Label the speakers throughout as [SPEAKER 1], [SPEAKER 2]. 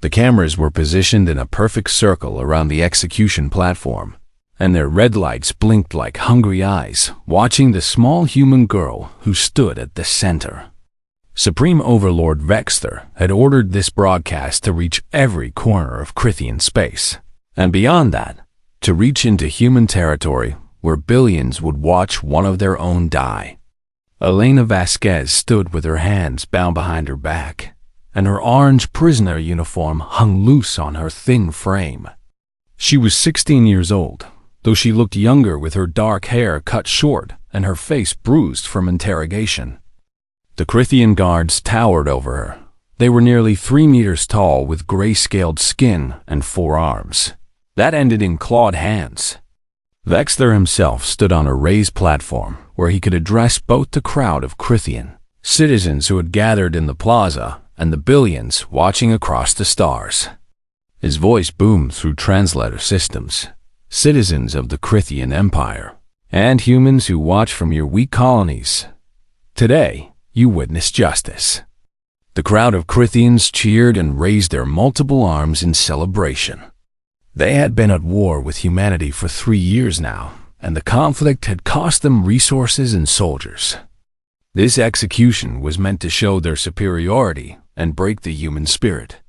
[SPEAKER 1] The cameras were positioned in a perfect circle around the execution platform, and their red lights blinked like hungry eyes, watching the small human girl who stood at the center. Supreme Overlord Vexter had ordered this broadcast to reach every corner of Crithian space, and beyond that, to reach into human territory where billions would watch one of their own die. Elena Vasquez stood with her hands bound behind her back, and her orange prisoner uniform hung loose on her thin frame. She was 16 years old, though she looked younger with her dark hair cut short and her face bruised from interrogation. The Crithian guards towered over her. They were nearly 3 meters tall with gray-scaled skin and 4 arms that ended in clawed hands. Vexter himself stood on a raised platform where he could address both the crowd of Crithian citizens who had gathered in the plaza and the billions watching across the stars. His voice boomed through translator systems. Citizens of the Crithian Empire, and humans who watch from your weak colonies, today you witness justice. The crowd of Crithians cheered and raised their multiple arms in celebration. They had been at war with humanity for 3 years now, and the conflict had cost them resources and soldiers. This execution was meant to show their superiority and break the human spirit.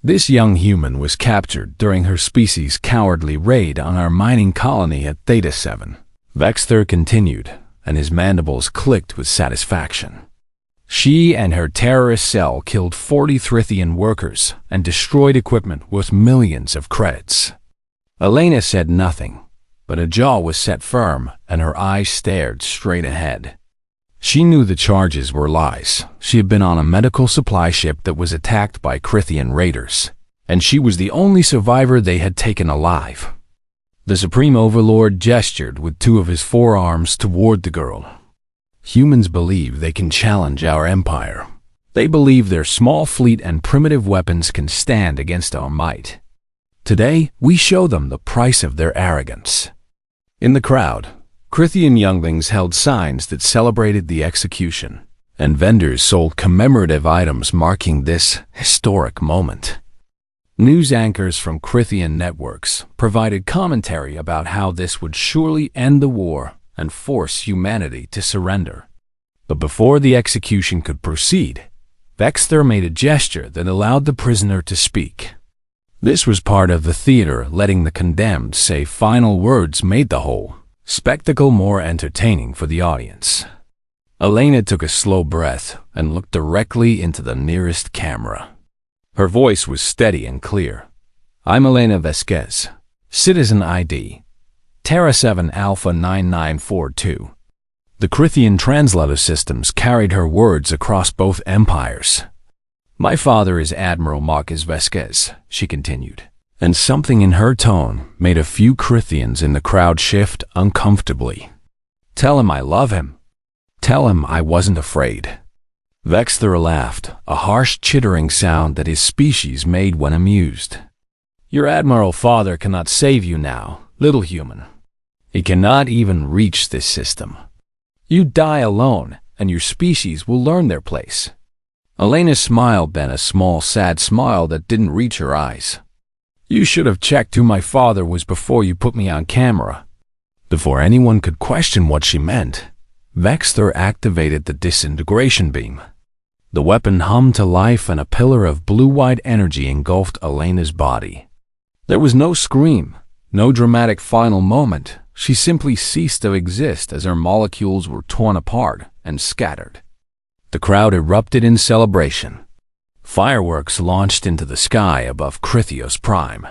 [SPEAKER 1] This young human was captured during her species' cowardly raid on our mining colony at Theta 7. Vexter continued, and his mandibles clicked with satisfaction. She and her terrorist cell killed 40 Thrithian workers and destroyed equipment worth millions of credits. Elena said nothing, but her jaw was set firm and her eyes stared straight ahead. She knew the charges were lies. She had been on a medical supply ship that was attacked by Crithian raiders, and she was the only survivor they had taken alive. The Supreme Overlord gestured with 2 of his forearms toward the girl. Humans believe they can challenge our empire. They believe their small fleet and primitive weapons can stand against our might. Today, we show them the price of their arrogance. In the crowd, Crithian younglings held signs that celebrated the execution, and vendors sold commemorative items marking this historic moment. News anchors from Crithian networks provided commentary about how this would surely end the war and force humanity to surrender. But before the execution could proceed, Vexter made a gesture that allowed the prisoner to speak. This was part of the theater letting the condemned say final words made the whole spectacle more entertaining for the audience. Elena took a slow breath and looked directly into the nearest camera. Her voice was steady and clear. I'm Elena Vasquez, Citizen ID, Terra 7 Alpha 9942. The Crithian translator systems carried her words across both empires. My father is Admiral Marcus Vasquez, she continued, and something in her tone made a few Crithians in the crowd shift uncomfortably. Tell him I love him. Tell him I wasn't afraid. Vexter laughed, a harsh chittering sound that his species made when amused. Your Admiral father cannot save you now, little human. He cannot even reach this system. You die alone, and your species will learn their place. Elena's smile bent a small, sad smile that didn't reach her eyes. You should have checked who my father was before you put me on camera. Before anyone could question what she meant, Vexter activated the disintegration beam. The weapon hummed to life and a pillar of blue-white energy engulfed Elena's body. There was no scream, no dramatic final moment. She simply ceased to exist as her molecules were torn apart and scattered. The crowd erupted in celebration. Fireworks launched into the sky above Crithios Prime.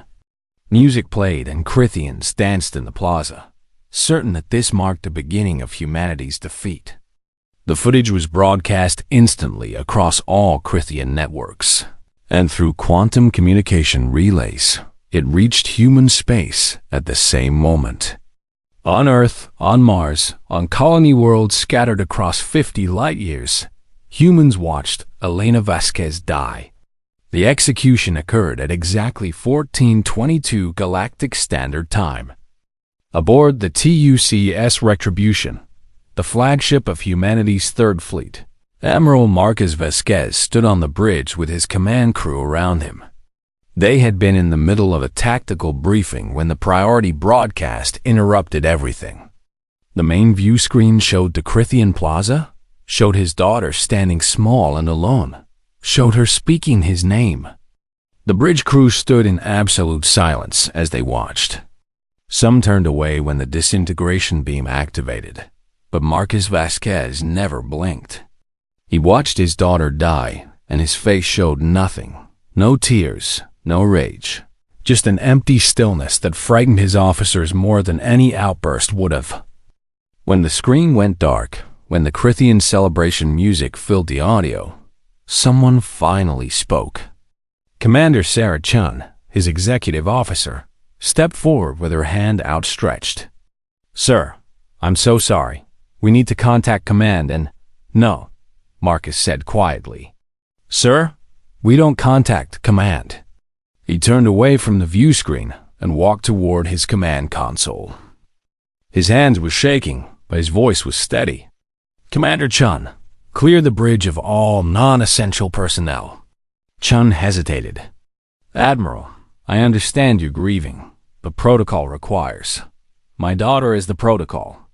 [SPEAKER 1] Music played and Crithians danced in the plaza, certain that this marked the beginning of humanity's defeat. The footage was broadcast instantly across all Crithian networks, and through quantum communication relays, it reached human space at the same moment. On Earth, on Mars, on colony worlds scattered across 50 light-years, humans watched Elena Vasquez die. The execution occurred at exactly 1422 Galactic Standard Time. Aboard the TUCS Retribution, the flagship of humanity's Third Fleet, Admiral Marcus Vasquez stood on the bridge with his command crew around him. They had been in the middle of a tactical briefing when the priority broadcast interrupted everything. The main view screen showed the Crithian Plaza, showed his daughter standing small and alone, showed her speaking his name. The bridge crew stood in absolute silence as they watched. Some turned away when the disintegration beam activated, but Marcus Vasquez never blinked. He watched his daughter die, and his face showed nothing. No tears, no rage. Just an empty stillness that frightened his officers more than any outburst would have. When the screen went dark, when the Crithian celebration music filled the audio, someone finally spoke. Commander Sarah Chun, his executive officer, stepped forward with her hand outstretched. "Sir, I'm so sorry. We need to contact command and—" "No," Marcus said quietly. "Sir, we don't contact command." He turned away from the view screen and walked toward his command console. His hands were shaking, but his voice was steady. "Commander Chun, clear the bridge of all non-essential personnel." Chun hesitated. "Admiral, I understand you're grieving, but protocol requires. My daughter is the protocol."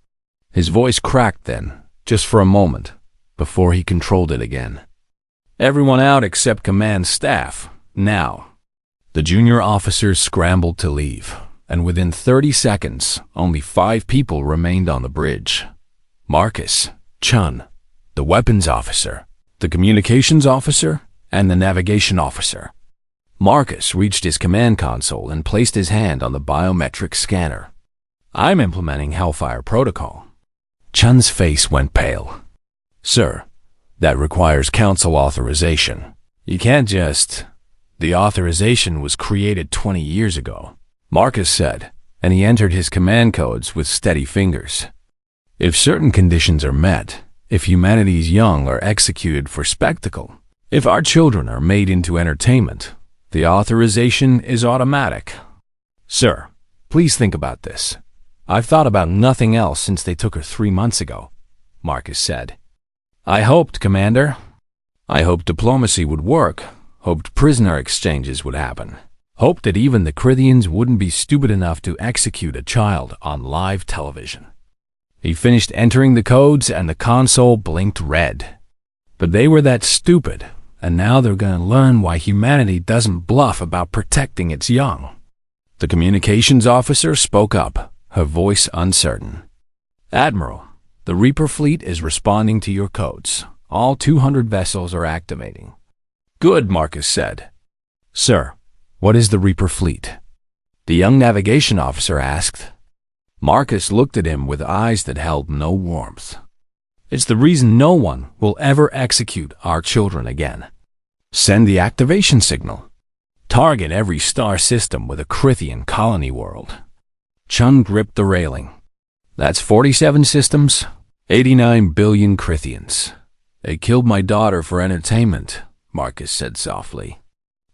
[SPEAKER 1] His voice cracked then, just for a moment, before he controlled it again. "Everyone out except command staff, now." The junior officers scrambled to leave, and within 30 seconds, only 5 people remained on the bridge. Marcus, Chun, the weapons officer, the communications officer, and the navigation officer. Marcus reached his command console and placed his hand on the biometric scanner. "I'm implementing Hellfire Protocol." Chun's face went pale. "Sir, that requires council authorization. You can't just—" "The authorization was created 20 years ago," Marcus said, and he entered his command codes with steady fingers. "If certain conditions are met, if humanity's young are executed for spectacle, if our children are made into entertainment, the authorization is automatic." "Sir, please think about this. I've thought about nothing else since they took her 3 months ago," Marcus said. "I hoped, Commander. I hoped diplomacy would work, hoped prisoner exchanges would happen, hoped that even the Crithians wouldn't be stupid enough to execute a child on live television." He finished entering the codes and the console blinked red. But they were that stupid, and now they're going to learn why humanity doesn't bluff about protecting its young. The communications officer spoke up, her voice uncertain. "Admiral, the Reaper fleet is responding to your codes. All 200 vessels are activating." "Good," Marcus said. "Sir, what is the Reaper fleet?" the young navigation officer asked. Marcus looked at him with eyes that held no warmth. "It's the reason no one will ever execute our children again. Send the activation signal. Target every star system with a Crithian colony world." Chun gripped the railing. "That's 47 systems, 89 billion Crithians. They killed my daughter for entertainment," Marcus said softly.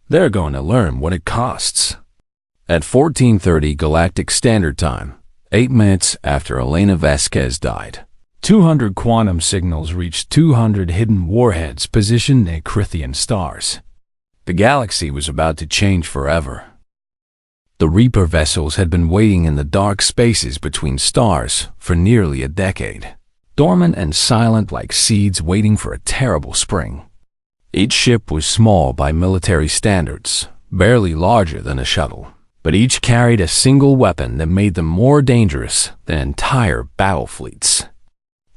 [SPEAKER 1] "They're going to learn what it costs." At 14:30 Galactic Standard Time, 8 minutes after Elena Vasquez died, 200 quantum signals reached 200 hidden warheads positioned near Crithian stars. The galaxy was about to change forever. The Reaper vessels had been waiting in the dark spaces between stars for nearly a decade, dormant and silent like seeds waiting for a terrible spring. Each ship was small by military standards, barely larger than a shuttle, but each carried a single weapon that made them more dangerous than entire battle fleets.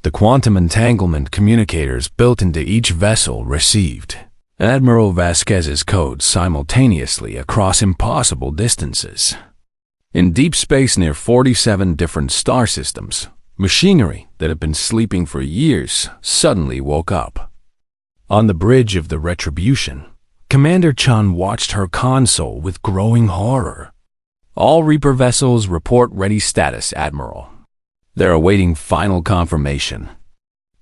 [SPEAKER 1] The quantum entanglement communicators built into each vessel received Admiral Vasquez's codes simultaneously across impossible distances. In deep space near 47 different star systems, machinery that had been sleeping for years suddenly woke up. On the bridge of the Retribution, Commander Chun watched her console with growing horror. "All Reaper vessels report ready status, Admiral. They're awaiting final confirmation."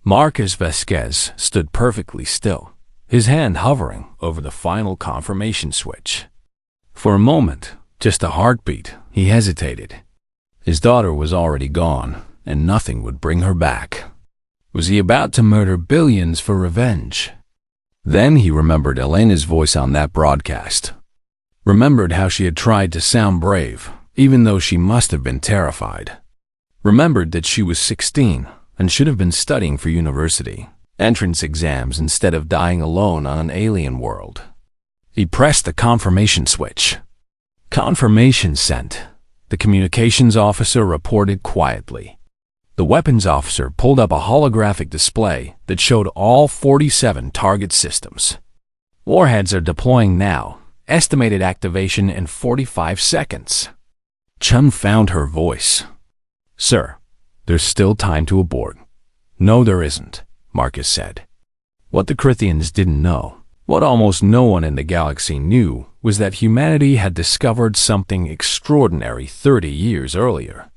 [SPEAKER 1] Marcus Vasquez stood perfectly still, his hand hovering over the final confirmation switch. For a moment, just a heartbeat, he hesitated. His daughter was already gone, and nothing would bring her back. Was he about to murder billions for revenge? Then he remembered Elena's voice on that broadcast. Remembered how she had tried to sound brave, even though she must have been terrified. Remembered that she was 16 and should have been studying for university entrance exams instead of dying alone on an alien world. He pressed the confirmation switch. Confirmation sent, the communications officer reported quietly. The weapons officer pulled up a holographic display that showed all 47 target systems. Warheads are deploying now. Estimated activation in 45 seconds. Chun found her voice. Sir, there's still time to abort. No, there isn't, Marcus said. What the Crithians didn't know, what almost no one in the galaxy knew, was that humanity had discovered something extraordinary 30 years earlier.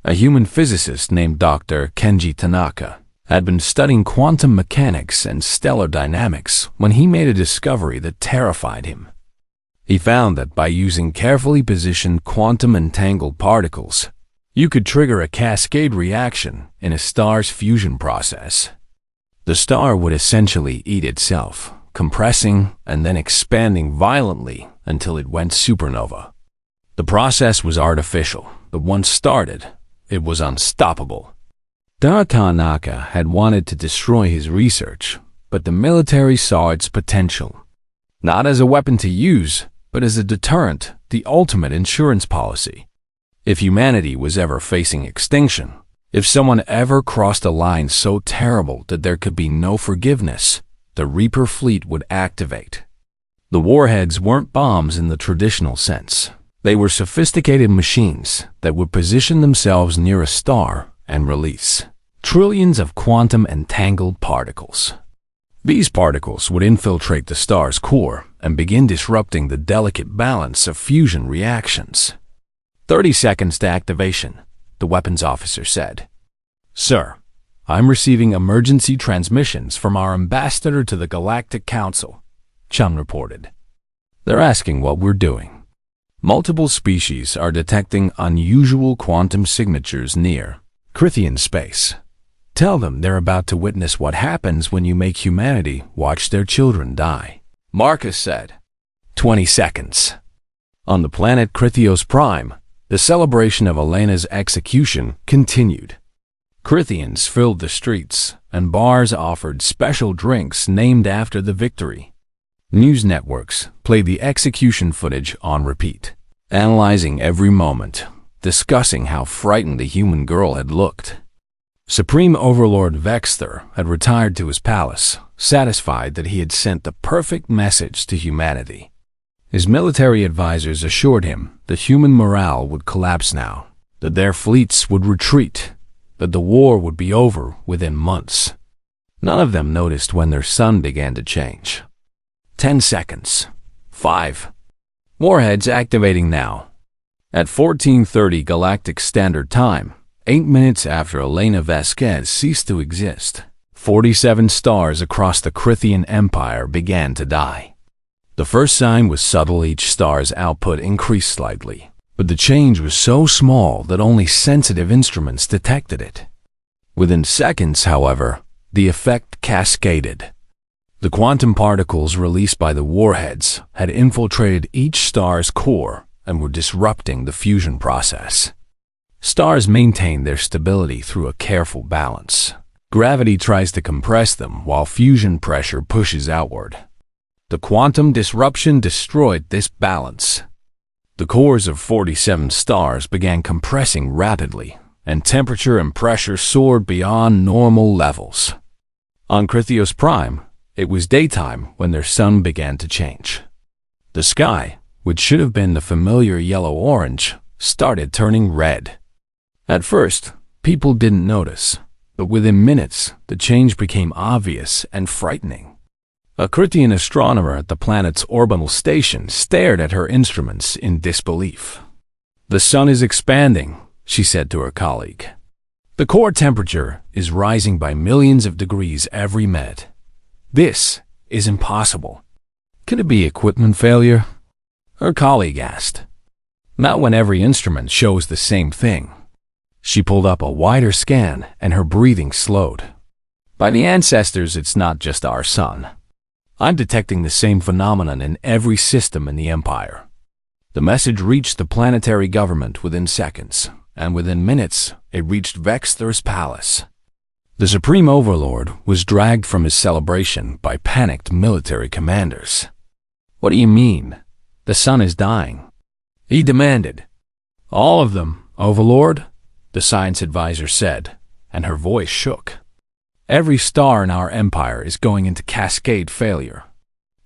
[SPEAKER 1] A human physicist named Dr. Kenji Tanaka had been studying quantum mechanics and stellar dynamics when he made a discovery that terrified him. He found that by using carefully positioned quantum entangled particles, you could trigger a cascade reaction in a star's fusion process. The star would essentially eat itself, compressing and then expanding violently until it went supernova. The process was artificial, but once started, it was unstoppable. Tanaka had wanted to destroy his research, but the military saw its potential. Not as a weapon to use, but as a deterrent, the ultimate insurance policy. If humanity was ever facing extinction, if someone ever crossed a line so terrible that there could be no forgiveness, the Reaper fleet would activate. The warheads weren't bombs in the traditional sense. They were sophisticated machines that would position themselves near a star and release trillions of quantum entangled particles. These particles would infiltrate the star's core and begin disrupting the delicate balance of fusion reactions. 30 seconds to activation, the weapons officer said. Sir, I'm receiving emergency transmissions from our ambassador to the Galactic Council, Chun reported. They're asking what we're doing. Multiple species are detecting unusual quantum signatures near Crithian space. Tell them they're about to witness what happens when you make humanity watch their children die, Marcus said. 20 seconds. On the planet Crithios Prime, the celebration of Elena's execution continued. Crithians filled the streets, and bars offered special drinks named after the victory. News networks played the execution footage on repeat, analyzing every moment, discussing how frightened the human girl had looked. Supreme Overlord Vexter had retired to his palace, satisfied that he had sent the perfect message to humanity. His military advisors assured him that human morale would collapse now, that their fleets would retreat, that the war would be over within months. None of them noticed when their sun began to change. 10 seconds. 5. Warheads activating now. At 14:30 Galactic Standard Time, 8 minutes after Elena Vasquez ceased to exist, 47 stars across the Crithian Empire began to die. The first sign was subtle. Each star's output increased slightly, but the change was so small that only sensitive instruments detected it. Within seconds, however, the effect cascaded. The quantum particles released by the warheads had infiltrated each star's core and were disrupting the fusion process. Stars maintain their stability through a careful balance. Gravity tries to compress them while fusion pressure pushes outward. The quantum disruption destroyed this balance. The cores of 47 stars began compressing rapidly, and temperature and pressure soared beyond normal levels. On Crithios Prime, it was daytime when their sun began to change. The sky, which should have been the familiar yellow-orange, started turning red. At first, people didn't notice, but within minutes, the change became obvious and frightening. A Crithian astronomer at the planet's orbital station stared at her instruments in disbelief. "The sun is expanding," she said to her colleague. "The core temperature is rising by millions of degrees every minute. This is impossible. Could it be equipment failure?" Her colleague asked. "Not when every instrument shows the same thing." She pulled up a wider scan and her breathing slowed. "By the ancestors, it's not just our sun. I'm detecting the same phenomenon in every system in the Empire. The message reached the planetary government within seconds, and within minutes, it reached Vexthor's palace. The Supreme Overlord was dragged from his celebration by panicked military commanders. "What do you mean? The sun is dying," he demanded. "All of them, Overlord," the science advisor said, and her voice shook. "Every star in our empire is going into cascade failure.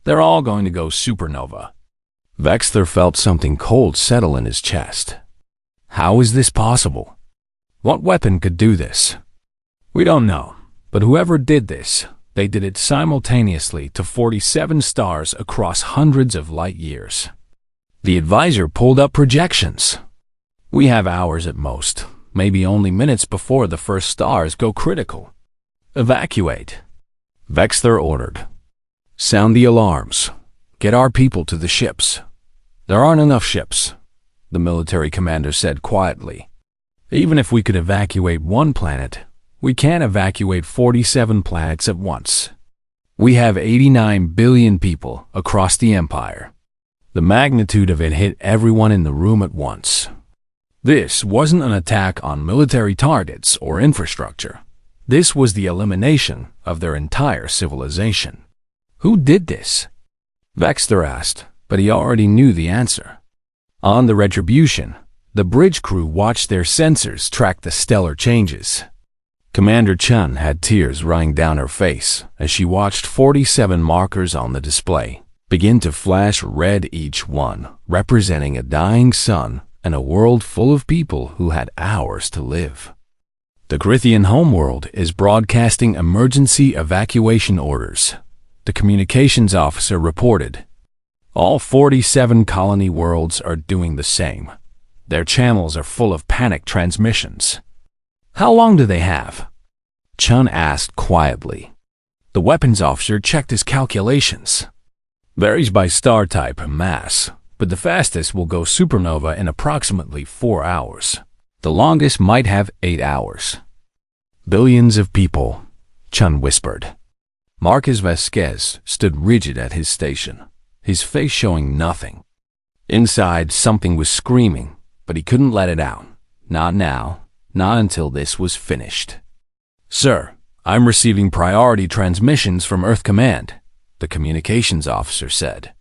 [SPEAKER 1] They're all going to go supernova." Vexthor felt something cold settle in his chest. How is this possible? What weapon could do this? "We don't know, but whoever did this, they did it simultaneously to 47 stars across hundreds of light years." The advisor pulled up projections. "We have hours at most, maybe only minutes before the first stars go critical. Evacuate," Vexthor ordered. "Sound the alarms. Get our people to the ships." "There aren't enough ships," the military commander said quietly. "Even if we could evacuate one planet, we can't evacuate 47 planets at once. We have 89 billion people across the empire." The magnitude of it hit everyone in the room at once. This wasn't an attack on military targets or infrastructure. This was the elimination of their entire civilization. Who did this? Vexthor asked, but he already knew the answer. On the Retribution, the bridge crew watched their sensors track the stellar changes. Commander Chun had tears running down her face as she watched 47 markers on the display begin to flash red, each one representing a dying sun and a world full of people who had hours to live. The Crithian homeworld is broadcasting emergency evacuation orders, the communications officer reported. All 47 colony worlds are doing the same. Their channels are full of panic transmissions. "How long do they have?" Chun asked quietly. The weapons officer checked his calculations. "Varies by star type and mass, but the fastest will go supernova in approximately 4 hours. The longest might have 8 hours. "Billions of people," Chun whispered. Marcus Vasquez stood rigid at his station, his face showing nothing. Inside, something was screaming, but he couldn't let it out. Not now, not until this was finished. "Sir, I'm receiving priority transmissions from Earth Command," the communications officer said.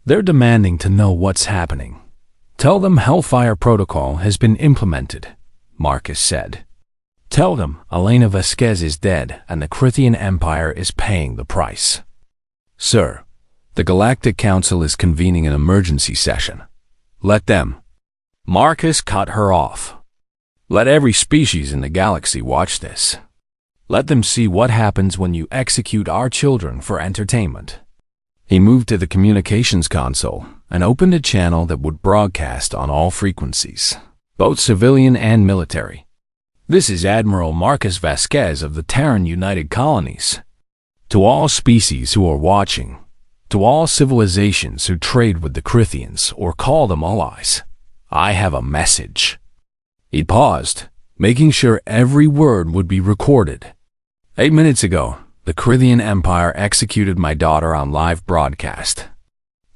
[SPEAKER 1] "They're demanding to know what's happening." "Tell them Hellfire Protocol has been implemented," Marcus said. "Tell them Elena Vasquez is dead and the Crithian Empire is paying the price." "Sir, the Galactic Council is convening an emergency session. Let them." Marcus cut her off. "Let every species in the galaxy watch this. Let them see what happens when you execute our children for entertainment." He moved to the communications console and opened a channel that would broadcast on all frequencies, both civilian and military. "This is Admiral Marcus Vasquez of the Terran United Colonies. To all species who are watching, to all civilizations who trade with the Crithians or call them allies, I have a message." He paused, making sure every word would be recorded. 8 minutes ago, the Crithian Empire executed my daughter on live broadcast.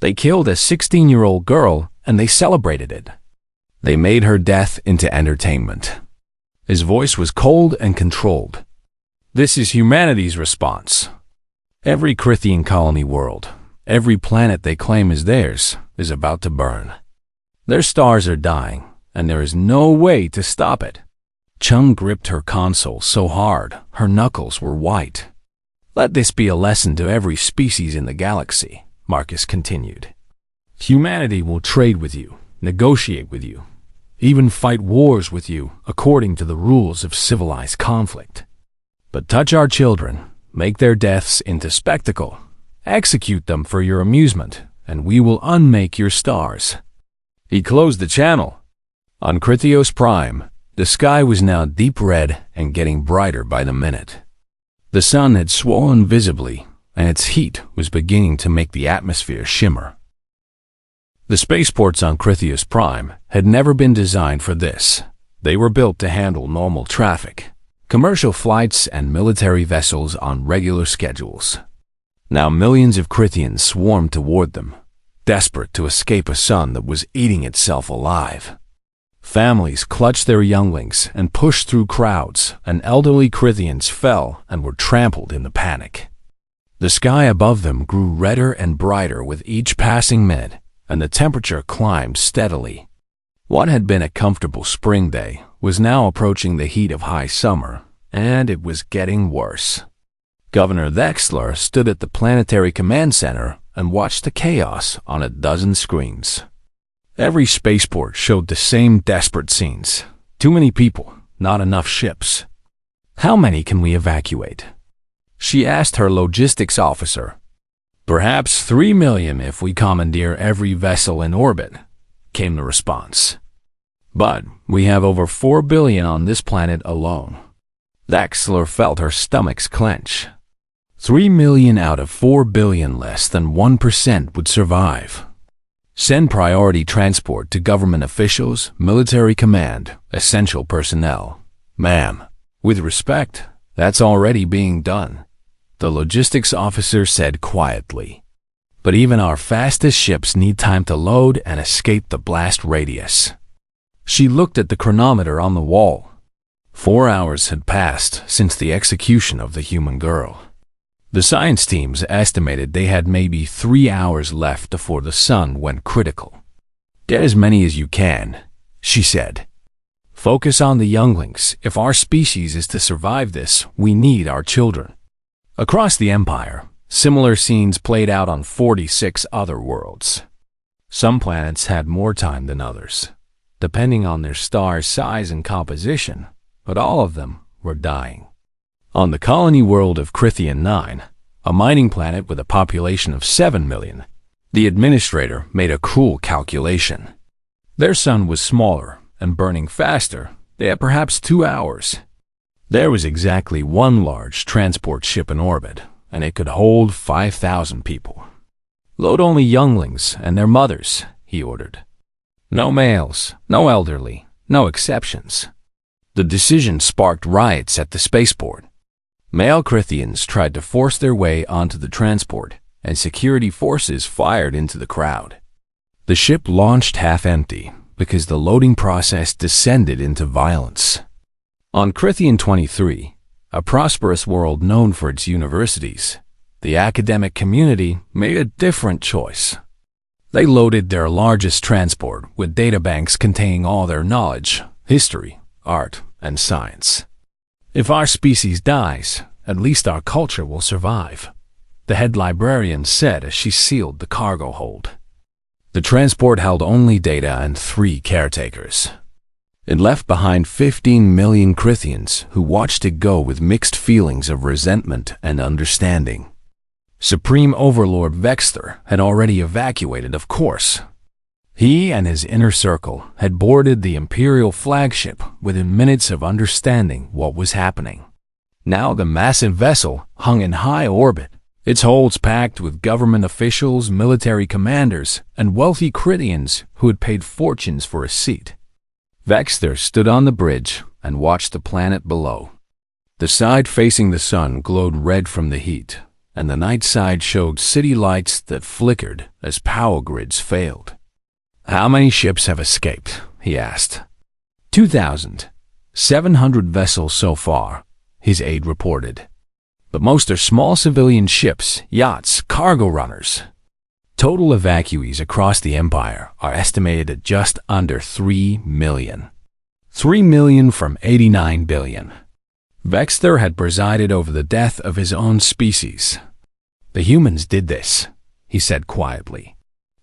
[SPEAKER 1] They killed a 16-year-old girl and they celebrated it. They made her death into entertainment. His voice was cold and controlled. "This is humanity's response. Every Crithian colony world, every planet they claim is theirs, is about to burn. Their stars are dying, and there is no way to stop it." Chung gripped her console so hard, her knuckles were white. "Let this be a lesson to every species in the galaxy," Marcus continued. "Humanity will trade with you, negotiate with you, even fight wars with you according to the rules of civilized conflict. But touch our children, make their deaths into spectacle, execute them for your amusement, and we will unmake your stars." He closed the channel. On Crithios Prime, the sky was now deep red and getting brighter by the minute. The sun had swollen visibly, and its heat was beginning to make the atmosphere shimmer. The spaceports on Crithios Prime had never been designed for this. They were built to handle normal traffic, commercial flights, and military vessels on regular schedules. Now millions of Crithians swarmed toward them. desperate to escape a sun that was eating itself alive. Families clutched their younglings and pushed through crowds, and elderly Crithians fell and were trampled in the panic. The sky above them grew redder and brighter with each passing minute, and the temperature climbed steadily. What had been a comfortable spring day was now approaching the heat of high summer, and it was getting worse. Governor Wexler stood at the Planetary Command Center and watched the chaos on a dozen screens. Every spaceport showed the same desperate scenes. Too many people, not enough ships. "How many can we evacuate?" she asked her logistics officer. "Perhaps 3 million if we commandeer every vessel in orbit," came the response. "But we have over 4 billion on this planet alone." Wexler felt her stomachs clench. 3 million out of 4 billion, less than 1% would survive. Send priority transport to government officials, military command, essential personnel. "Ma'am, with respect, that's already being done," the logistics officer said quietly. "But even our fastest ships need time to load and escape the blast radius." She looked at the chronometer on the wall. 4 hours had passed since the execution of the human girl. The science teams estimated they had maybe 3 hours left before the sun went critical. "Get as many as you can," she said. "Focus on the younglings. If our species is to survive this, we need our children." Across the Empire, similar scenes played out on 46 other worlds. Some planets had more time than others, depending on their star size and composition, but all of them were dying. On the colony world of Crithian 9, a mining planet with a population of 7 million, the administrator made a cruel calculation. Their sun was smaller and burning faster. They had perhaps 2 hours. There was exactly one large transport ship in orbit, and it could hold 5,000 people. "Load only younglings and their mothers," he ordered. "No males, no elderly, no exceptions." The decision sparked riots at the spaceport. Male Crithians tried to force their way onto the transport, and security forces fired into the crowd. The ship launched half empty because the loading process descended into violence. On Crithian 23, a prosperous world known for its universities, the academic community made a different choice. They loaded their largest transport with databanks containing all their knowledge, history, art, and science. "If our species dies, at least our culture will survive," the head librarian said as she sealed the cargo hold. The transport held only data and 3 caretakers. It left behind 15 million Crithians who watched it go with mixed feelings of resentment and understanding. Supreme Overlord Wexler had already evacuated, of course. He and his inner circle had boarded the Imperial flagship within minutes of understanding what was happening. Now the massive vessel hung in high orbit, its holds packed with government officials, military commanders, and wealthy Crithians who had paid fortunes for a seat. Wexler stood on the bridge and watched the planet below. The side facing the sun glowed red from the heat, and the night side showed city lights that flickered as power grids failed. "How many ships have escaped?" he asked. 2,700 vessels so far, his aide reported. "But most are small civilian ships, yachts, cargo runners." Total evacuees across the Empire are estimated at just under 3 million. 3 million from 89 billion. Wexler had presided over the death of his own species. "The humans did this," he said quietly.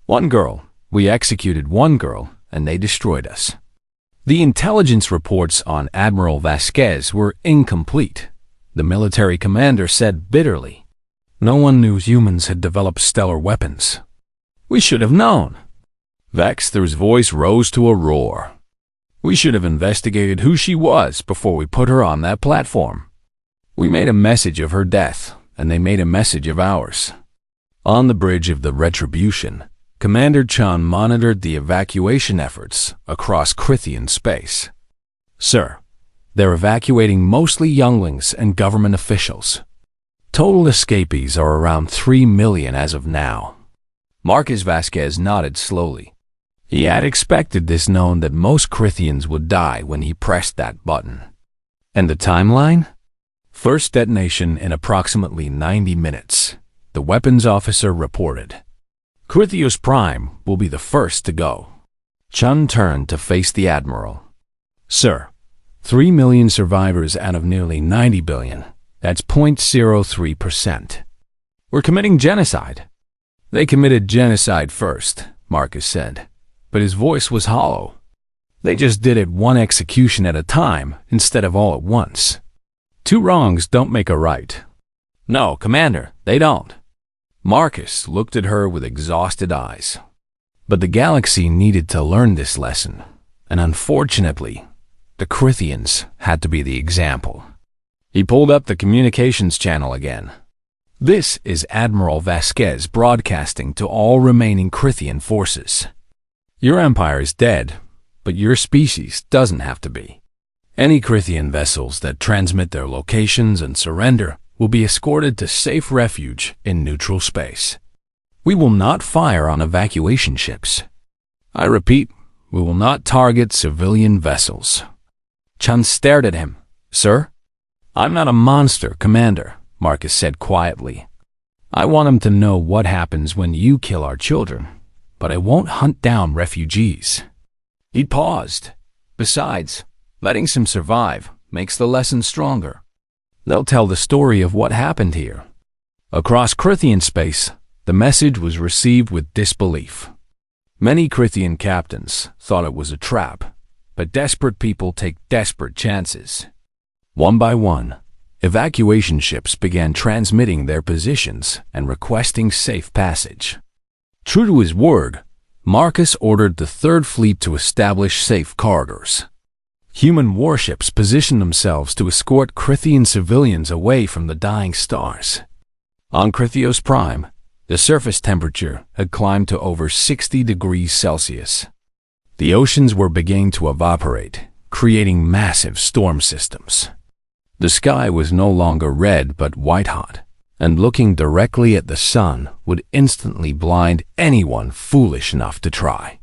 [SPEAKER 1] "One girl. We executed one girl, and they destroyed us." The intelligence reports on Admiral Vasquez were incomplete, the military commander said bitterly. "No one knew humans had developed stellar weapons. We should have known." Wexler's voice rose to a roar. "We should have investigated who she was before we put her on that platform. We made a message of her death, and they made a message of ours." On the bridge of the Retribution, Commander Chun monitored the evacuation efforts across Crithian space. "Sir, they're evacuating mostly younglings and government officials. Total escapees are around 3 million as of now." Marcus Vasquez nodded slowly. He had expected this, known that most Crithians would die when he pressed that button. And the timeline? First detonation in approximately 90 minutes, the weapons officer reported. Crithios Prime will be the first to go. Chun turned to face the Admiral. Sir, 3 million survivors out of nearly 90 billion. That's 0.03%. We're committing genocide. They committed genocide first, Marcus said, but his voice was hollow. They just did it one execution at a time instead of all at once. 2 wrongs don't make a right. No, Commander, they don't. Marcus looked at her with exhausted eyes. But the galaxy needed to learn this lesson, and unfortunately, the Crithians had to be the example. He pulled up the communications channel again. This is Admiral Vasquez broadcasting to all remaining Crithian forces. Your empire is dead, but your species doesn't have to be. Any Crithian vessels that transmit their locations and surrender will be escorted to safe refuge in neutral space. We will not fire on evacuation ships. I repeat, we will not target civilian vessels. Chun stared at him. Sir? I'm not a monster, Commander, Marcus said quietly. I want him to know what happens when you kill our children, but I won't hunt down refugees. He paused. Besides, letting some survive makes the lesson stronger. They'll tell the story of what happened here. Across Crithian space, the message was received with disbelief. Many Crithian captains thought it was a trap, but desperate people take desperate chances. One by one, evacuation ships began transmitting their positions and requesting safe passage. True to his word, Marcus ordered the Third Fleet to establish safe corridors. Human warships positioned themselves to escort Crithian civilians away from the dying stars. On Crithios Prime, the surface temperature had climbed to over 60 degrees Celsius. The oceans were beginning to evaporate, creating massive storm systems. The sky was no longer red but white-hot, and looking directly at the sun would instantly blind anyone foolish enough to try.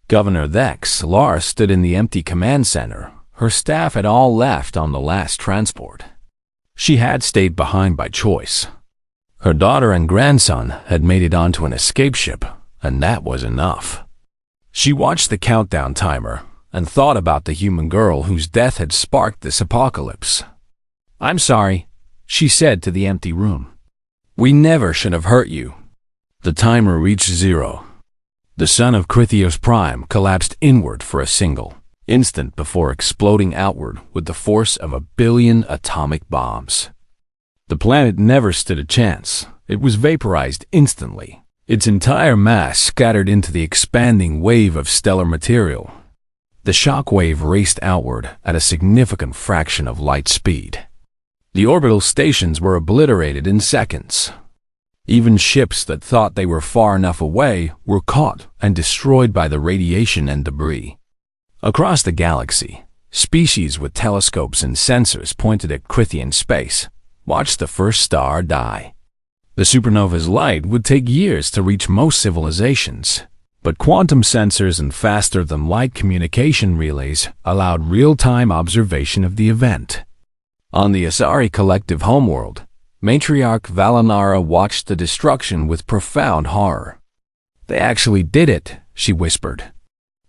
[SPEAKER 1] Governor Thex Lara stood in the empty command center. Her staff had all left on the last transport. She had stayed behind by choice. Her daughter and grandson had made it onto an escape ship, and that was enough. She watched the countdown timer and thought about the human girl whose death had sparked this apocalypse. I'm sorry, she said to the empty room. We never should have hurt you. The timer reached 0. The sun of Crithios Prime collapsed inward for a single instant before exploding outward with the force of 1 billion atomic bombs. The planet never stood a chance. It was vaporized instantly, its entire mass scattered into the expanding wave of stellar material. The shock wave raced outward at a significant fraction of light speed. The orbital stations were obliterated in seconds. Even ships that thought they were far enough away were caught and destroyed by the radiation and debris. Across the galaxy, species with telescopes and sensors pointed at Crithian space watched the first star die. The supernova's light would take years to reach most civilizations, but quantum sensors and faster-than-light communication relays allowed real-time observation of the event. On the Asari collective homeworld, Matriarch Valinara watched the destruction with profound horror. They actually did it, she whispered.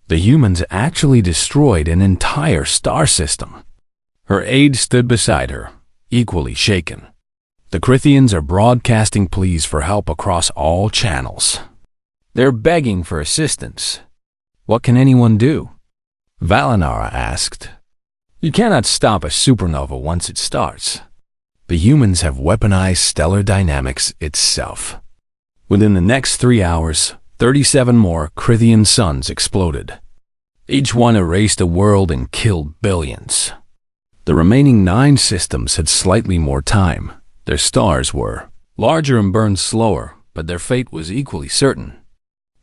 [SPEAKER 1] The humans actually destroyed an entire star system. Her aide stood beside her, equally shaken. The Crithians are broadcasting pleas for help across all channels. They're begging for assistance. What can anyone do? Valinara asked. You cannot stop a supernova once it starts. The humans have weaponized stellar dynamics itself. Within the next 3 hours, 37 more Crithian suns exploded. Each one erased a world and killed billions. The remaining 9 systems had slightly more time. Their stars were larger and burned slower, but their fate was equally certain.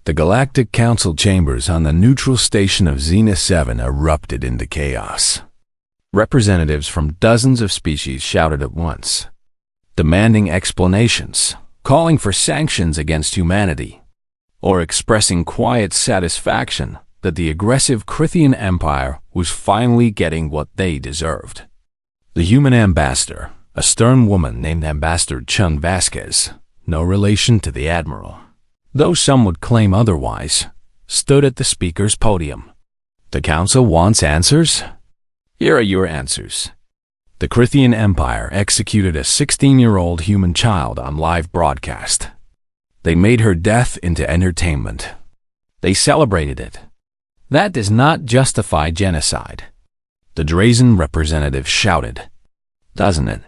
[SPEAKER 1] The Galactic Council chambers on the neutral station of Xena 7 erupted into chaos. Representatives from dozens of species shouted at once, demanding explanations, calling for sanctions against humanity. or expressing quiet satisfaction that the aggressive Crithian Empire was finally getting what they deserved. The human ambassador, a stern woman named Ambassador Chun Vasquez, no relation to the admiral, though some would claim otherwise, stood at the speaker's podium. The council wants answers? Here are your answers. The Crithian Empire executed a 16-year-old human child on live broadcast. They made her death into entertainment. They celebrated it. That does not justify genocide. The Drazen representative shouted. Doesn't it?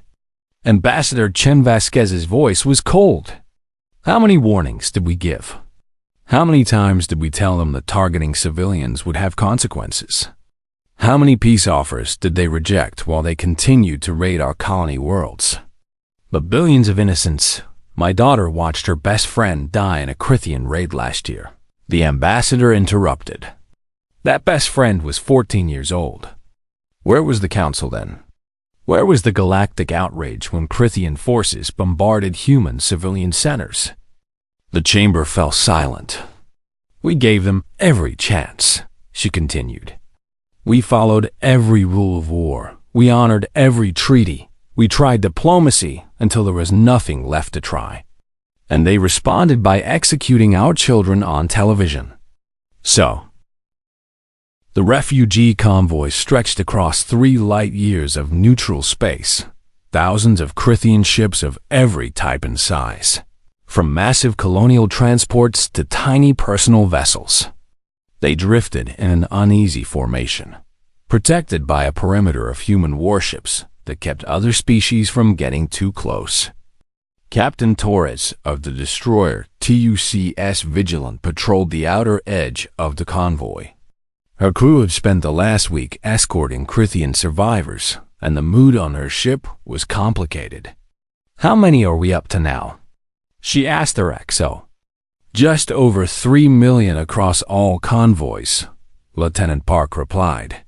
[SPEAKER 1] Ambassador Chen Vasquez's voice was cold. How many warnings did we give? How many times did we tell them that targeting civilians would have consequences? How many peace offers did they reject while they continued to raid our colony worlds? But billions of innocents. My daughter watched her best friend die in a Crithian raid last year. The ambassador interrupted. That best friend was 14 years old. Where was the council then? Where was the galactic outrage when Crithian forces bombarded human civilian centers? The chamber fell silent. We gave them every chance, she continued. We followed every rule of war. We honored every treaty. We tried diplomacy until there was nothing left to try. And they responded by executing our children on television. So, the refugee convoy stretched across 3 light years of neutral space, thousands of Crithian ships of every type and size, from massive colonial transports to tiny personal vessels. They drifted in an uneasy formation, protected by a perimeter of human warships that kept other species from getting too close. Captain Torres of the destroyer TUCS Vigilant patrolled the outer edge of the convoy. Her crew had spent the last week escorting Crithian survivors, and the mood on her ship was complicated. How many are we up to now? She asked her XO. Just over 3 million across all convoys, Lieutenant Park replied.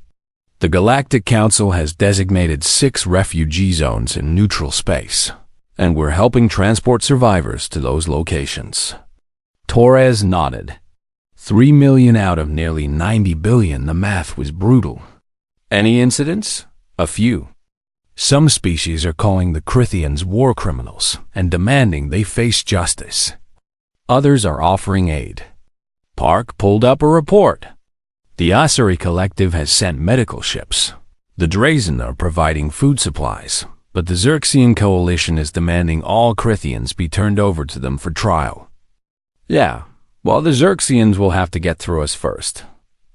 [SPEAKER 1] The Galactic Council has designated 6 refugee zones in neutral space, and we're helping transport survivors to those locations. Torres nodded. 3 million out of nearly 90 billion, the math was brutal. Any incidents? A few. Some species are calling the Crithians war criminals and demanding they face justice. Others are offering aid. Park pulled up a report. The Asari Collective has sent medical ships. The Drazen are providing food supplies, but the Xerxian Coalition is demanding all Crithians be turned over to them for trial. Yeah, well, the Xerxians will have to get through us first,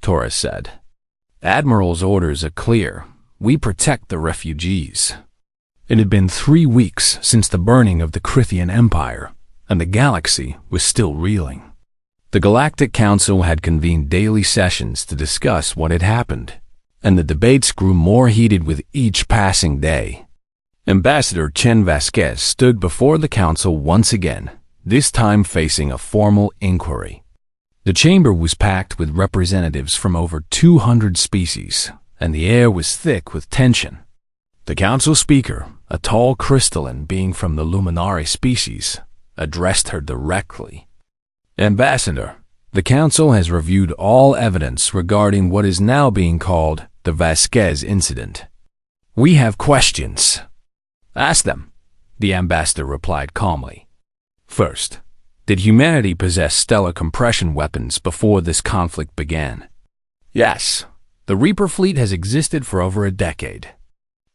[SPEAKER 1] Torres said. Admiral's orders are clear. We protect the refugees. It had been 3 weeks since the burning of the Crithian Empire, and the galaxy was still reeling. The Galactic Council had convened daily sessions to discuss what had happened, and the debates grew more heated with each passing day. Ambassador Chen Vasquez stood before the council once again, this time facing a formal inquiry. The chamber was packed with representatives from over 200 species, and the air was thick with tension. The council speaker, a tall crystalline being from the Luminari species, addressed her directly. Ambassador, the council has reviewed all evidence regarding what is now being called the Vasquez incident. We have questions. Ask them, the ambassador replied calmly. First, did humanity possess stellar compression weapons before this conflict began? Yes, the Reaper fleet has existed for over a decade.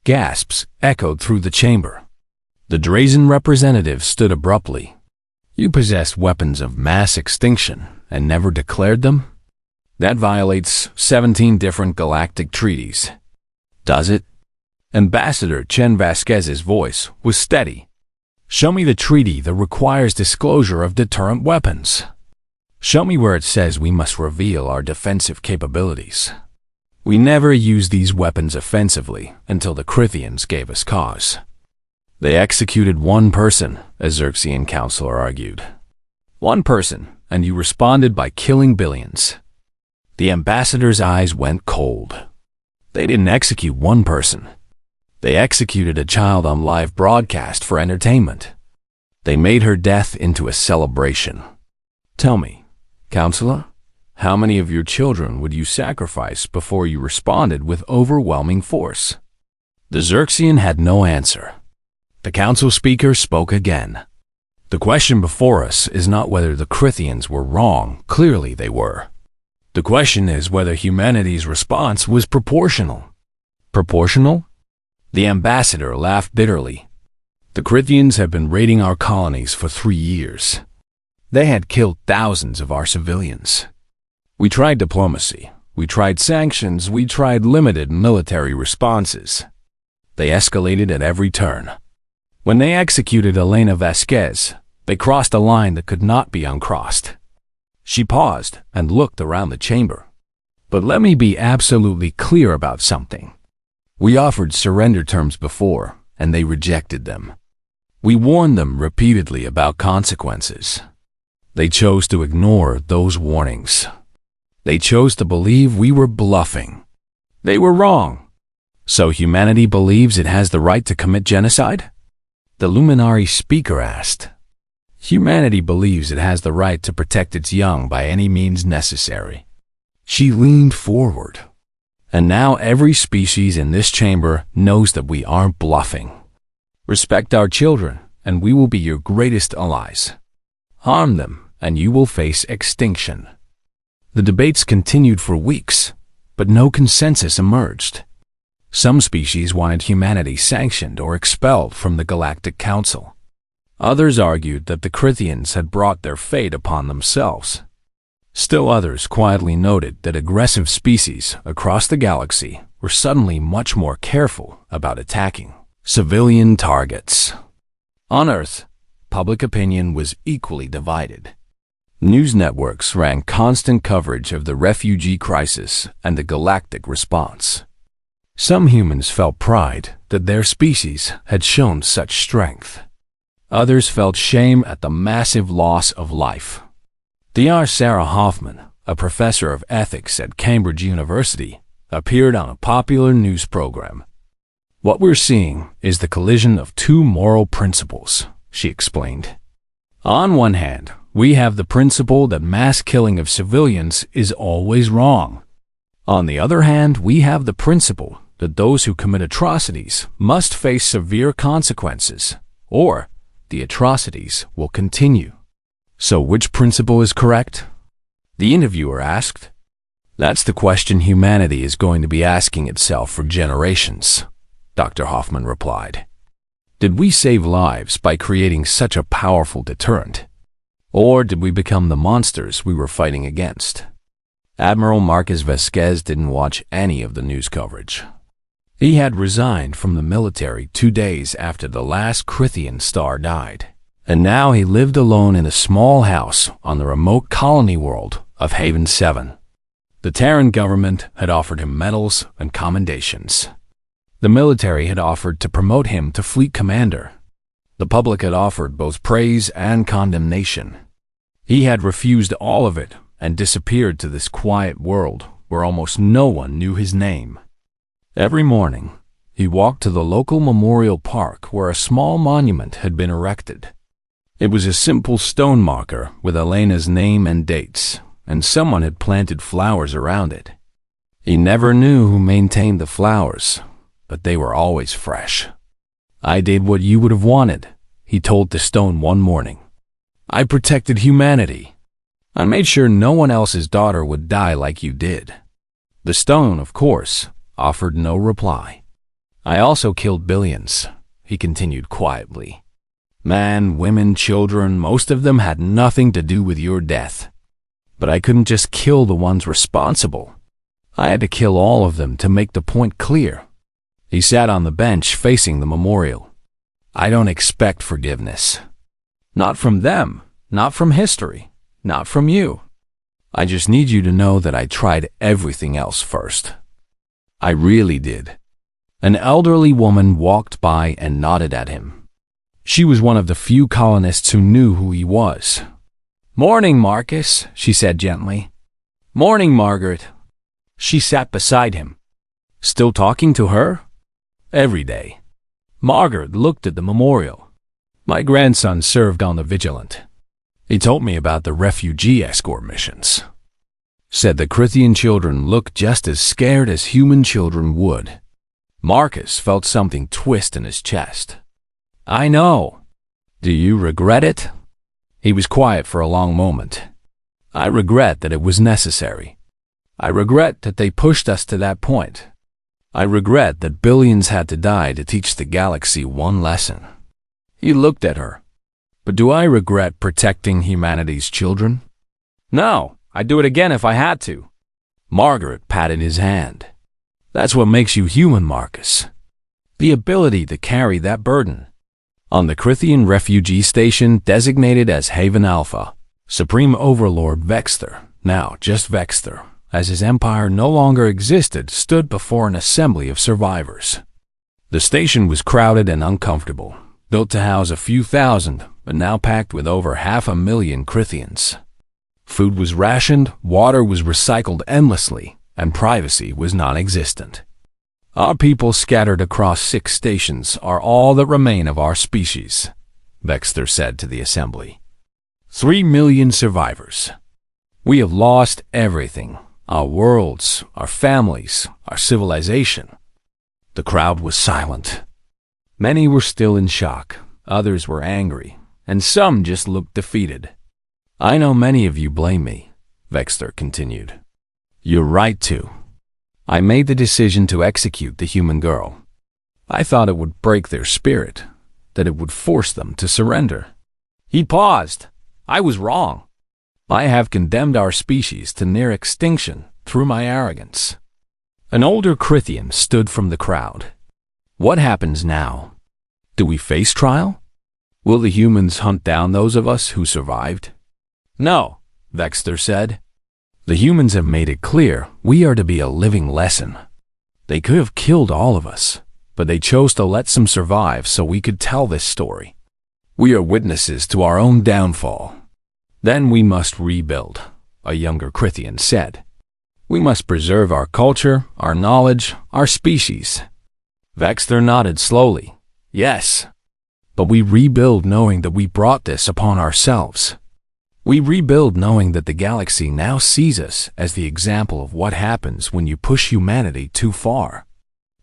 [SPEAKER 1] Gasps echoed through the chamber. The Drazen representative stood abruptly. You possess weapons of mass extinction and never declared them? That violates 17 different galactic treaties. Does it? Ambassador Chen Vasquez's voice was steady. Show me the treaty that requires disclosure of deterrent weapons. Show me where it says we must reveal our defensive capabilities. We never used these weapons offensively until the Crithians gave us cause. They executed one person, a Xerxian counselor argued. One person, and you responded by killing billions. The ambassador's eyes went cold. They didn't execute one person. They executed a child on live broadcast for entertainment. They made her death into a celebration. Tell me, Counselor, how many of your children would you sacrifice before you responded with overwhelming force? The Xerxian had no answer. The council speaker spoke again. The question before us is not whether the Crithians were wrong. Clearly they were. The question is whether humanity's response was proportional. Proportional? The ambassador laughed bitterly. The Crithians have been raiding our colonies for 3 years. They had killed thousands of our civilians. We tried diplomacy. We tried sanctions. We tried limited military responses. They escalated at every turn. When they executed Elena Vasquez, they crossed a line that could not be uncrossed. She paused and looked around the chamber. But let me be absolutely clear about something. We offered surrender terms before, and they rejected them. We warned them repeatedly about consequences. They chose to ignore those warnings. They chose to believe we were bluffing. They were wrong. So humanity believes it has the right to commit genocide? The luminary speaker asked. Humanity believes it has the right to protect its young by any means necessary. She leaned forward. And now every species in this chamber knows that we aren't bluffing. Respect our children, and we will be your greatest allies. Harm them, and you will face extinction. The debates continued for weeks, but no consensus emerged. Some species wanted humanity sanctioned or expelled from the Galactic Council. Others argued that the Crithians had brought their fate upon themselves. Still others quietly noted that aggressive species across the galaxy were suddenly much more careful about attacking civilian targets. On Earth, public opinion was equally divided. News networks ran constant coverage of the refugee crisis and the galactic response. Some humans felt pride that their species had shown such strength. Others felt shame at the massive loss of life. Dr. Sarah Hoffman, a professor of ethics at Cambridge University, appeared on a popular news program. What we're seeing is the collision of two moral principles, she explained. On one hand, we have the principle that mass killing of civilians is always wrong. On the other hand, we have the principle that those who commit atrocities must face severe consequences, or the atrocities will continue. So which principle is correct? The interviewer asked. That's the question humanity is going to be asking itself for generations, Dr. Hoffman replied. Did we save lives by creating such a powerful deterrent? Or did we become the monsters we were fighting against? Admiral Marquez Vasquez didn't watch any of the news coverage. He had resigned from the military 2 days after the last Crithian star died, and now he lived alone in a small house on the remote colony world of Haven 7. The Terran government had offered him medals and commendations. The military had offered to promote him to fleet commander. The public had offered both praise and condemnation. He had refused all of it and disappeared to this quiet world where almost no one knew his name. Every morning, he walked to the local memorial park where a small monument had been erected. It was a simple stone marker with Elena's name and dates, and someone had planted flowers around it. He never knew who maintained the flowers, but they were always fresh. I did what you would have wanted, he told the stone one morning. I protected humanity. I made sure no one else's daughter would die like you did. The stone, of course, offered no reply. I also killed billions, he continued quietly. Men, women, children, most of them had nothing to do with your death. But I couldn't just kill the ones responsible. I had to kill all of them to make the point clear. He sat on the bench facing the memorial. I don't expect forgiveness. Not from them, not from history, not from you. I just need you to know that I tried everything else first. I really did. An elderly woman walked by and nodded at him. She was one of the few colonists who knew who he was. Morning, Marcus, she said gently. Morning, Margaret. She sat beside him. Still talking to her? Every day. Margaret looked at the memorial. My grandson served on the Vigilant. He told me about the refugee escort missions. Said the Crithian children looked just as scared as human children would. Marcus felt something twist in his chest. I know. Do you regret it? He was quiet for a long moment. I regret that it was necessary. I regret that they pushed us to that point. I regret that billions had to die to teach the galaxy one lesson. He looked at her. But do I regret protecting humanity's children? No, I'd do it again if I had to. Margaret patted his hand. That's what makes you human, Marcus. The ability to carry that burden. On the Crithian refugee station designated as Haven Alpha, Supreme Overlord Vexter, now just Vexter, as his empire no longer existed, stood before an assembly of survivors. The station was crowded and uncomfortable, built to house a few thousand, but now packed with over 500,000 Crithians. Food was rationed, water was recycled endlessly, and privacy was non-existent. Our people scattered across 6 stations are all that remain of our species, Vexter said to the assembly. 3 million survivors. We have lost everything, our worlds, our families, our civilization. The crowd was silent. Many were still in shock, others were angry, and some just looked defeated. I know many of you blame me, Vexter continued. You're right to. I made the decision to execute the human girl. I thought it would break their spirit, that it would force them to surrender. He paused. I was wrong. I have condemned our species to near extinction through my arrogance. An older Crithian stood from the crowd. What happens now? Do we face trial? Will the humans hunt down those of us who survived? No, Vexter said. The humans have made it clear we are to be a living lesson. They could have killed all of us, but they chose to let some survive so we could tell this story. We are witnesses to our own downfall. Then we must rebuild, a younger Crithian said. We must preserve our culture, our knowledge, our species. Vexter nodded slowly. Yes, but we rebuild knowing that we brought this upon ourselves. We rebuild knowing that the galaxy now sees us as the example of what happens when you push humanity too far.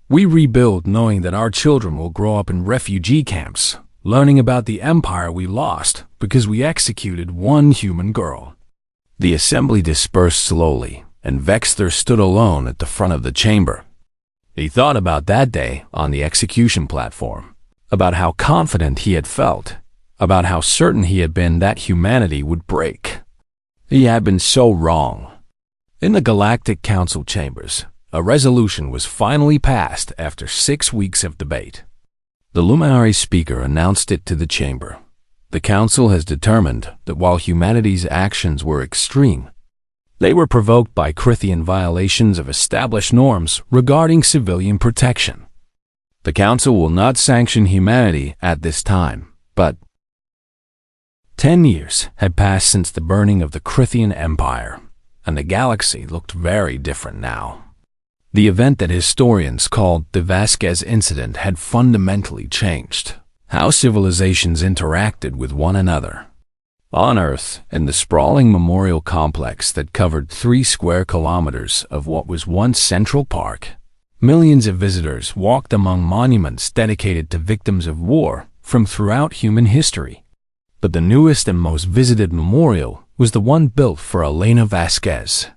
[SPEAKER 1] We rebuild knowing that our children will grow up in refugee camps, learning about the empire we lost because we executed one human girl. The assembly dispersed slowly, and Vexter stood alone at the front of the chamber. He thought about that day on the execution platform, about how confident he had felt, about how certain he had been that humanity would break. He had been so wrong. In the Galactic Council chambers, a resolution was finally passed after 6 weeks of debate. The luminary speaker announced it to the chamber. The council has determined that while humanity's actions were extreme, they were provoked by Crithian violations of established norms regarding civilian protection. The council will not sanction humanity at this time, but 10 years had passed since the burning of the Crithian Empire, and the galaxy looked very different now. The event that historians called the Vasquez Incident had fundamentally changed how civilizations interacted with one another. On Earth, in the sprawling memorial complex that covered 3 square kilometers of what was once Central Park, millions of visitors walked among monuments dedicated to victims of war from throughout human history. But the newest and most visited memorial was the one built for Elena Vasquez.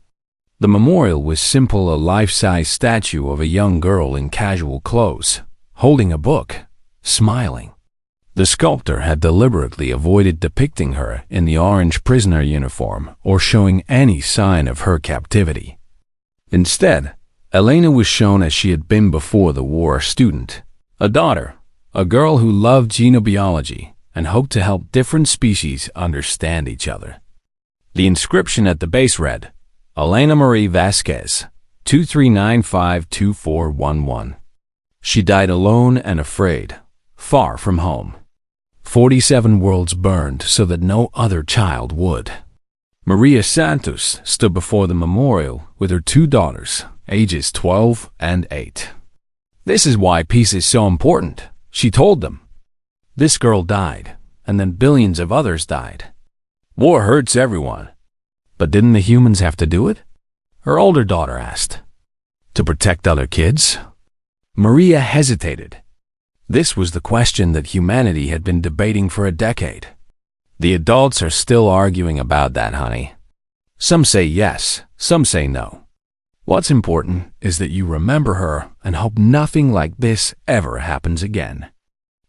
[SPEAKER 1] The memorial was simple, a life-size statue of a young girl in casual clothes, holding a book, smiling. The sculptor had deliberately avoided depicting her in the orange prisoner uniform or showing any sign of her captivity. Instead, Elena was shown as she had been before the war, a student, a daughter, a girl who loved xenobiology and hoped to help different species understand each other. The inscription at the base read, Elena Marie Vasquez, 23952411. She died alone and afraid, far from home. 47 worlds burned so that no other child would. Maria Santos stood before the memorial with her 2 daughters, ages 12 and 8. This is why peace is so important, she told them. This girl died, and then billions of others died. War hurts everyone. But didn't the humans have to do it? Her older daughter asked. To protect other kids? Maria hesitated. This was the question that humanity had been debating for a decade. The adults are still arguing about that, honey. Some say yes, some say no. What's important is that you remember her and hope nothing like this ever happens again.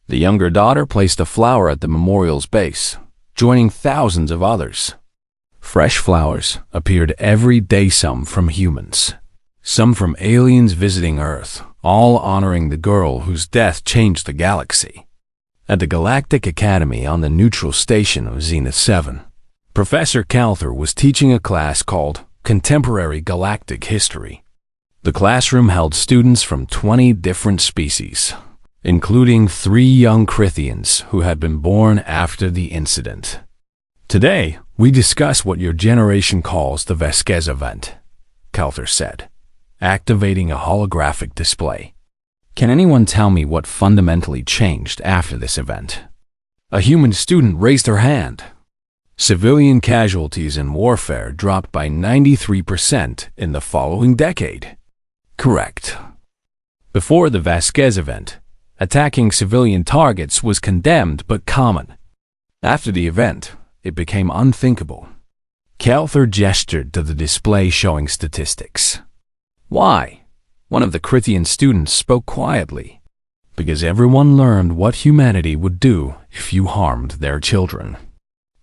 [SPEAKER 1] The younger daughter placed a flower at the memorial's base, joining thousands of others. Fresh flowers appeared every day, some from humans, some from aliens visiting Earth, all honoring the girl whose death changed the galaxy. At the Galactic Academy on the neutral station of Zenith 7, Professor Calther was teaching a class called Contemporary Galactic History. The classroom held students from 20 different species, including 3 young Crithians who had been born after the incident. Today, we discuss what your generation calls the Vasquez event, Calther said, activating a holographic display. Can anyone tell me what fundamentally changed after this event? A human student raised her hand. Civilian casualties in warfare dropped by 93% in the following decade. Correct. Before the Vasquez event, attacking civilian targets was condemned but common. After the event, it became unthinkable. Calther gestured to the display showing statistics. Why? One of the Crithian students spoke quietly. Because everyone learned what humanity would do if you harmed their children.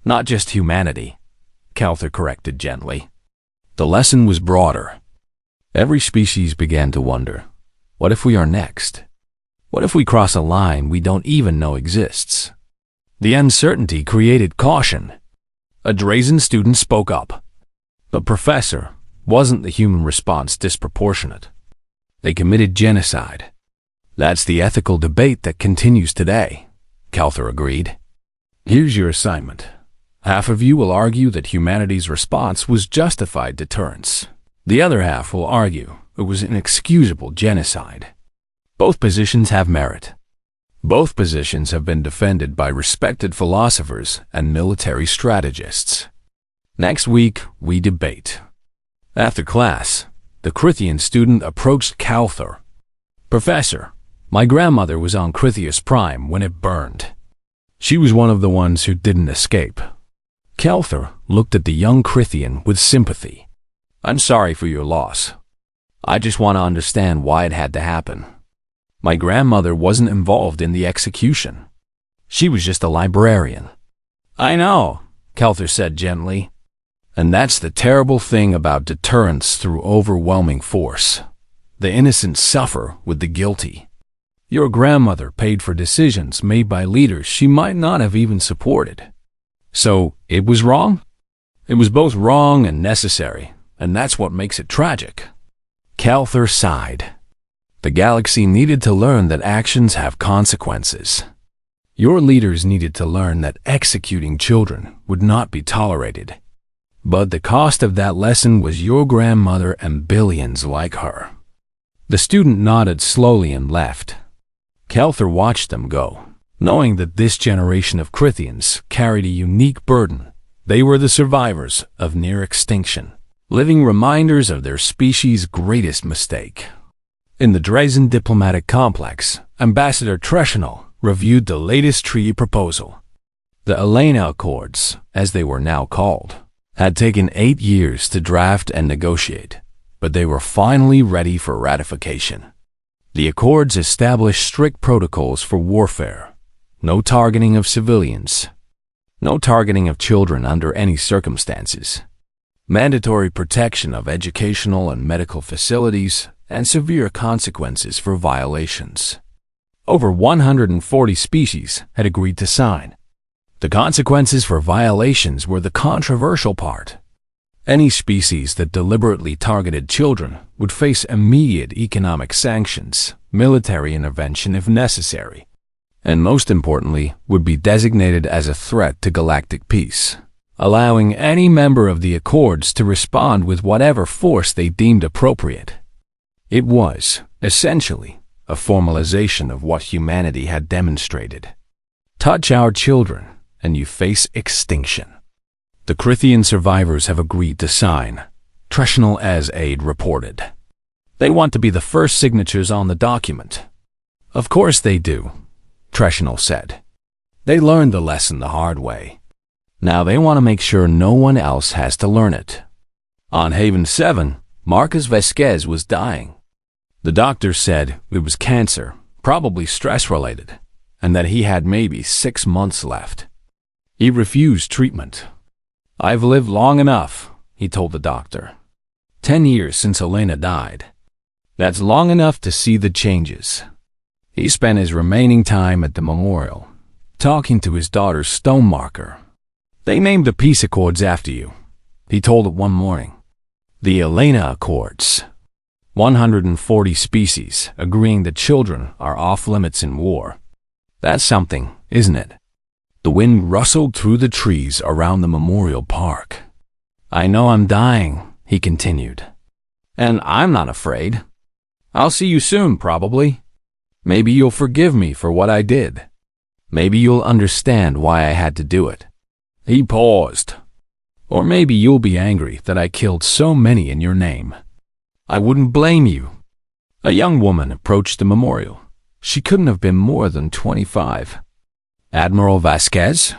[SPEAKER 1] Not just humanity, Calther corrected gently. The lesson was broader. Every species began to wonder, what if we are next? What if we cross a line we don't even know exists? The uncertainty created caution. A Drazen student spoke up. But Professor, wasn't the human response disproportionate? They committed genocide. That's the ethical debate that continues today, Calther agreed. Here's your assignment. Half of you will argue that humanity's response was justified deterrence. The other half will argue it was inexcusable genocide. Both positions have merit. Both positions have been defended by respected philosophers and military strategists. Next week, we debate. After class, the Crithian student approached Calther. Professor, my grandmother was on Crithius Prime when it burned. She was one of the ones who didn't escape. Calther looked at the young Crithian with sympathy. I'm sorry for your loss. I just want to understand why it had to happen. My grandmother wasn't involved in the execution. She was just a librarian. I know, Calther said gently. And that's the terrible thing about deterrence through overwhelming force. The innocent suffer with the guilty. Your grandmother paid for decisions made by leaders she might not have even supported. So, it was wrong? It was both wrong and necessary, and that's what makes it tragic. Calther sighed. The galaxy needed to learn that actions have consequences. Your leaders needed to learn that executing children would not be tolerated. But the cost of that lesson was your grandmother and billions like her. The student nodded slowly and left. Calther watched them go. Knowing that this generation of Crithians carried a unique burden, they were the survivors of near extinction, living reminders of their species' greatest mistake. In the Drazen diplomatic complex, Ambassador Treshinal reviewed the latest treaty proposal. The Elena Accords, as they were now called, had taken 8 years to draft and negotiate, but they were finally ready for ratification. The Accords established strict protocols for warfare. No targeting of civilians. No targeting of children under any circumstances. Mandatory protection of educational and medical facilities, and severe consequences for violations. Over 140 species had agreed to sign. The consequences for violations were the controversial part. Any species that deliberately targeted children would face immediate economic sanctions, military intervention if necessary, and most importantly, would be designated as a threat to galactic peace, allowing any member of the Accords to respond with whatever force they deemed appropriate. It was, essentially, a formalization of what humanity had demonstrated. Touch our children, and you face extinction. The Crithian survivors have agreed to sign, Treshnal as aide reported. They want to be the first signatures on the document. Of course they do, Treshnal said. They learned the lesson the hard way. Now they want to make sure no one else has to learn it. On Haven 7, Marcus Vasquez was dying. The doctor said it was cancer, probably stress-related, and that he had maybe 6 months left. He refused treatment. "I've lived long enough," he told the doctor. 10 years since Elena died. That's long enough to see the changes. He spent his remaining time at the memorial, talking to his daughter's stone marker. "They named the peace accords after you," he told it one morning. The Elena Accords. 140 species agreeing that children are off-limits in war. That's something, isn't it? The wind rustled through the trees around the memorial park. "I know I'm dying," he continued. "And I'm not afraid. I'll see you soon, probably. Maybe you'll forgive me for what I did. Maybe you'll understand why I had to do it." He paused. "Or maybe you'll be angry that I killed so many in your name. I wouldn't blame you." A young woman approached the memorial. She couldn't have been more than 25. "Admiral Vasquez?"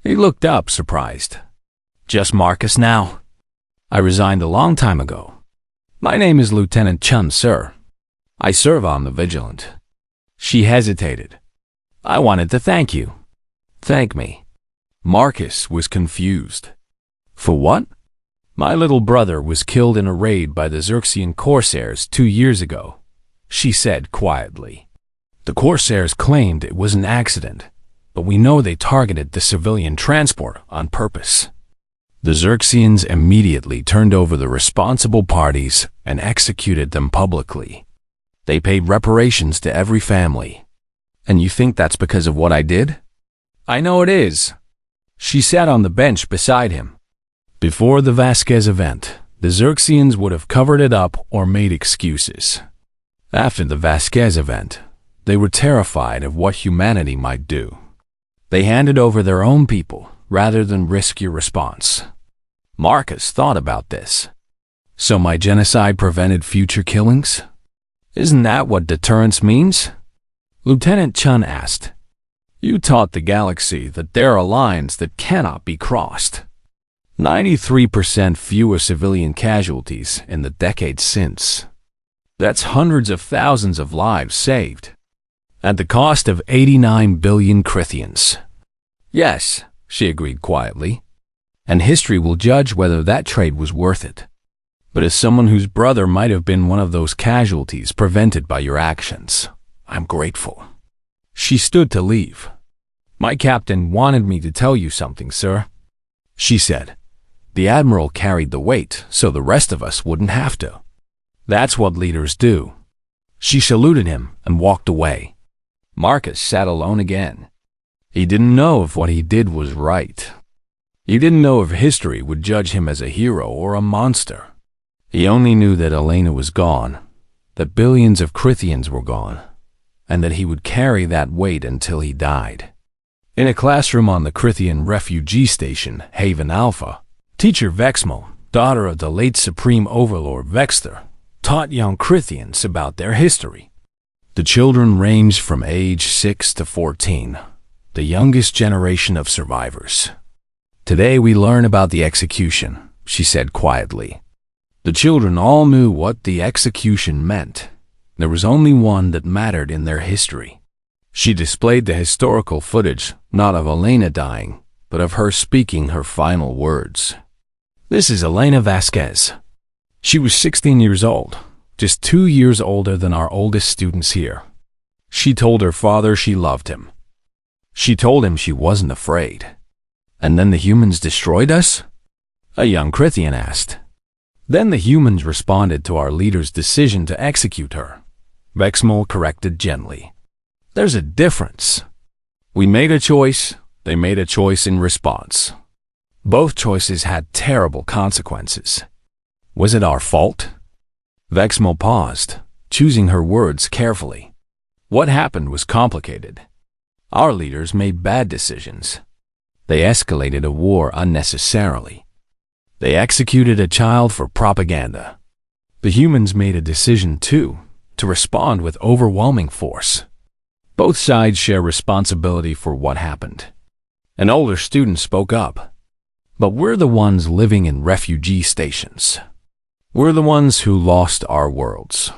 [SPEAKER 1] He looked up, surprised. "Just Marcus now. I resigned a long time ago. My name is Lieutenant Chun, sir. I serve on the Vigilant." She hesitated. "I wanted to thank you." "Thank me." Marcus was confused. "For what?" "My little brother was killed in a raid by the Xerxian Corsairs 2 years ago," she said quietly. "The Corsairs claimed it was an accident, but we know they targeted the civilian transport on purpose. The Xerxians immediately turned over the responsible parties and executed them publicly. They paid reparations to every family. And you think that's because of what I did?" "I know it is." She sat on the bench beside him. Before the Vasquez event, the Xerxians would have covered it up or made excuses. After the Vasquez event, they were terrified of what humanity might do. They handed over their own people rather than risk your response. Marcus thought about this. "So my genocide prevented future killings? Isn't that what deterrence means?" Lieutenant Chun asked. "You taught the galaxy that there are lines that cannot be crossed. 93% fewer civilian casualties in the decades since. That's hundreds of thousands of lives saved. At the cost of 89 billion Crithians." "Yes," she agreed quietly. "And history will judge whether that trade was worth it. But as someone whose brother might have been one of those casualties prevented by your actions, I'm grateful." She stood to leave. "My captain wanted me to tell you something, sir," she said. "The Admiral carried the weight so the rest of us wouldn't have to. That's what leaders do." She saluted him and walked away. Marcus sat alone again. He didn't know if what he did was right. He didn't know if history would judge him as a hero or a monster. He only knew that Elena was gone, that billions of Crithians were gone, and that he would carry that weight until he died. In a classroom on the Crithian refugee station, Haven Alpha, Teacher Vexmal, daughter of the late Supreme Overlord Vexter, taught young Crithians about their history. The children ranged from age 6 to 14, the youngest generation of survivors. "Today we learn about the execution," she said quietly. The children all knew what the execution meant. There was only one that mattered in their history. She displayed the historical footage, not of Elena dying, but of her speaking her final words. "This is Elena Vasquez. She was 16 years old, just 2 years older than our oldest students here. She told her father she loved him. She told him she wasn't afraid. And then the humans destroyed us?" a young Crithian asked. "Then the humans responded to our leader's decision to execute her," Vexmal corrected gently. "There's a difference. We made a choice, they made a choice in response. Both choices had terrible consequences. Was it our fault?" Vexmal paused, choosing her words carefully. "What happened was complicated. Our leaders made bad decisions. They escalated a war unnecessarily. They executed a child for propaganda. The humans made a decision, too, to respond with overwhelming force. Both sides share responsibility for what happened. An older student spoke up. But we're the ones living in refugee stations. We're the ones who lost our worlds.